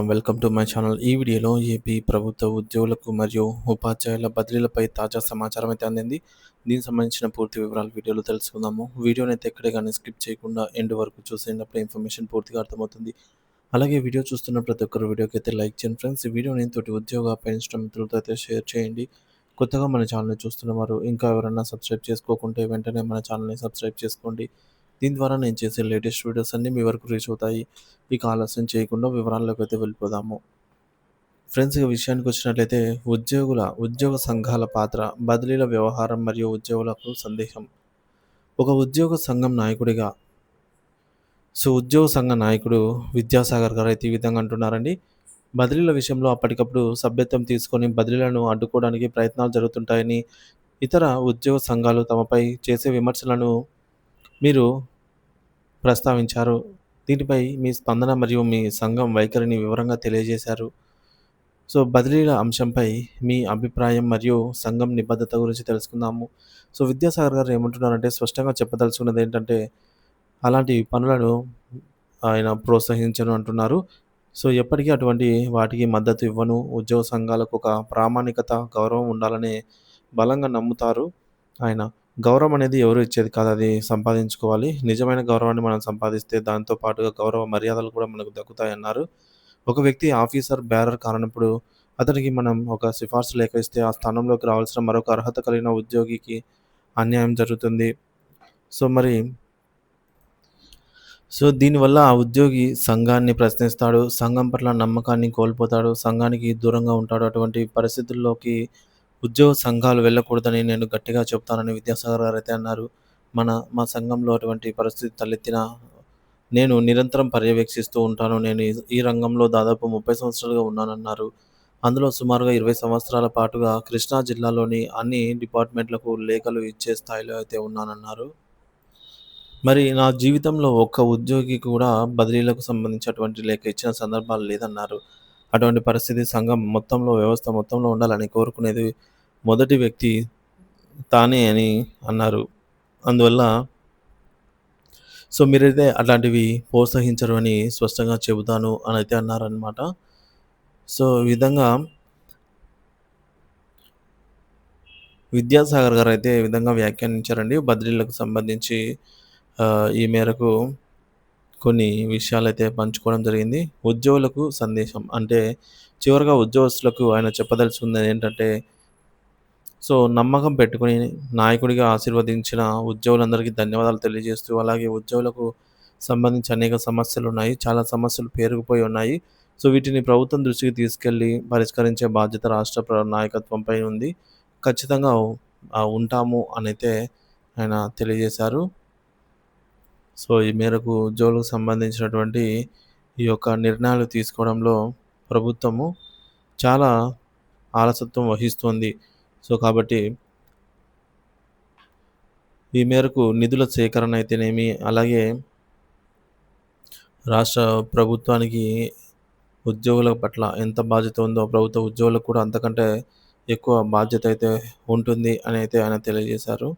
Welcome to my channel. ఈ వీడియోలో AP ప్రభుత్వ ఉద్యోగులకు మరియు ఉపాధ్యాయుల బదిలీలపై తాజా సమాచారం అయితే అందింది. దీనికి సంబంధించిన పూర్తి వివరాలు వీడియోలో తెలుసుకుందాము. వీడియోని అయితే ఎక్కడే కానీ స్కిప్ చేయకుండా ఎండ్ వరకు చూసేటప్పుడు ఇన్ఫర్మేషన్ పూర్తిగా అర్థమవుతుంది. అలాగే వీడియో చూస్తున్న ప్రతి ఒక్కరు వీడియోకి అయితే లైక్ చేయండి ఫ్రెండ్స్. ఈ వీడియోని తోటి ఉద్యోగ పెన్షన్ మిత్రులతో అయితే షేర్ చేయండి. కొత్తగా మన ఛానల్ని చూస్తున్నవారు ఇంకా ఎవరైనా సబ్స్క్రైబ్ చేసుకోకుంటే వెంటనే మన ఛానల్ని సబ్స్క్రైబ్ చేసుకోండి. దీని ద్వారా నేను చేసే లేటెస్ట్ వీడియోస్ అన్నీ మీ వరకు రీచ్ అవుతాయి. ఇక ఆలస్యం చేయకుండా వివరాల్లోకి అయితే వెళ్ళిపోదాము. ఫ్రెండ్స్, ఇక విషయానికి వచ్చినట్లయితే ఉద్యోగ సంఘాల పాత్ర, బదిలీల వ్యవహారం మరియు ఉద్యోగులకు సందేశం. ఒక ఉద్యోగ సంఘ నాయకుడు విద్యాసాగర్ గారు అయితే ఈ విధంగా అంటున్నారండి. బదిలీల విషయంలో అప్పటికప్పుడు సభ్యత్వం తీసుకొని బదిలీలను అడ్డుకోవడానికి ప్రయత్నాలు జరుగుతుంటాయని, ఇతర ఉద్యోగ సంఘాలు తమపై చేసే విమర్శలను మీరు ప్రస్తావించారు. దీనిపై మీ స్పందన మరియు మీ సంఘం వైఖరిని వివరంగా తెలియజేశారు. బదిలీల అంశంపై మీ అభిప్రాయం మరియు సంఘం నిబద్ధత గురించి తెలుసుకుందాము. విద్యాసాగర్ గారు ఏమంటున్నారంటే, స్పష్టంగా చెప్పదలుచుకున్నది ఏంటంటే, అలాంటి పనులను ఆయన ప్రోత్సహించను అంటున్నారు. ఎప్పటికీ అటువంటి వాటికి మద్దతు ఇవ్వను. ఉద్యోగ సంఘాలకు ఒక ప్రామాణికత, గౌరవం ఉండాలని బలంగా నమ్ముతారు ఆయన. గౌరవం అనేది ఎవరు ఇచ్చేది కాదు. అది సంపాదించుకోవాలి. నిజమైన గౌరవాన్ని మనం సంపాదిస్తే దాంతో పాటుగా గౌరవ మర్యాదలు కూడా మనకు దక్కుతాయన్నారు. ఒక వ్యక్తి ఆఫీసర్, బేరర్ కానప్పుడు అతనికి మనం ఒక సిఫార్సు లేఖ ఇస్తే ఆ స్థానంలోకి రావాల్సిన మరొక అర్హత కలిగిన ఉద్యోగికి అన్యాయం జరుగుతుంది. సో మరి దీనివల్ల ఆ ఉద్యోగి సంఘాన్ని ప్రశ్నిస్తాడు. సంఘం పట్ల నమ్మకాన్ని కోల్పోతాడు. సంఘానికి దూరంగా ఉంటాడు. అటువంటి పరిస్థితుల్లోకి ఉద్యోగ సంఘాలు వెళ్ళకూడదని నేను గట్టిగా చెప్తానని విద్యాసాగర్ గారు అయితే అన్నారు. మా సంఘంలో అటువంటి పరిస్థితి తలెత్తినా నేను నిరంతరం పర్యవేక్షిస్తూ ఉంటాను. నేను ఈ రంగంలో దాదాపు 30 సంవత్సరాలుగా ఉన్నానన్నారు. అందులో సుమారుగా 20 సంవత్సరాల పాటుగా కృష్ణా జిల్లాలోని అన్ని డిపార్ట్మెంట్లకు లేఖలు ఇచ్చే స్థాయిలో అయితే ఉన్నానన్నారు. మరి నా జీవితంలో ఒక్క ఉద్యోగి కూడా బదిలీలకు సంబంధించి అటువంటి లేఖ ఇచ్చిన సందర్భాలు లేదన్నారు. అటువంటి పరిస్థితి సంఘం మొత్తంలో, వ్యవస్థ మొత్తంలో ఉండాలని కోరుకునేది మొదటి వ్యక్తి తానే అని అన్నారు. అందువల్ల మీరైతే అట్లాంటివి ప్రోత్సహించరు అని స్పష్టంగా చెబుతాను అని అయితే అన్నారనమాట. ఈ విధంగా విద్యాసాగర్ గారు అయితే ఈ విధంగా వ్యాఖ్యానించారండి. బదిలీలకు సంబంధించి ఈ మేరకు కొన్ని విషయాలైతే పంచుకోవడం జరిగింది. ఉద్యోగులకు సందేశం అంటే చివరగా ఉద్యోగస్తులకు ఆయన చెప్పదలుచుకుంది ఏంటంటే, నమ్మకం పెట్టుకొని నాయకుడిగా ఆశీర్వదించిన ఉద్యోగులందరికీ ధన్యవాదాలు తెలియజేస్తూ, అలాగే ఉద్యోగులకు సంబంధించి అనేక సమస్యలున్నాయి. చాలా సమస్యలు పేరుకుపోయి ఉన్నాయి. వీటిని ప్రభుత్వం దృష్టికి తీసుకెళ్ళి పరిష్కరించే బాధ్యత రాష్ట్ర నాయకత్వంపై ఉంది. ఖచ్చితంగా ఉంటాము అనైతే ఆయన తెలియజేశారు. ఈ మేరకు ఉద్యోగులకు సంబంధించినటువంటి ఈ యొక్క నిర్ణయాలు తీసుకోవడంలో ప్రభుత్వము చాలా ఆలసత్వం వహిస్తుంది. కాబట్టి ఈ మేరకు నిధుల సేకరణ అయితేనేమి, అలాగే రాష్ట్ర ప్రభుత్వానికి ఉద్యోగుల పట్ల ఎంత బాధ్యత ఉందో ప్రభుత్వ ఉద్యోగులకు కూడా అంతకంటే ఎక్కువ బాధ్యత అయితే ఉంటుంది అని అయితే ఆయన తెలియజేశారు.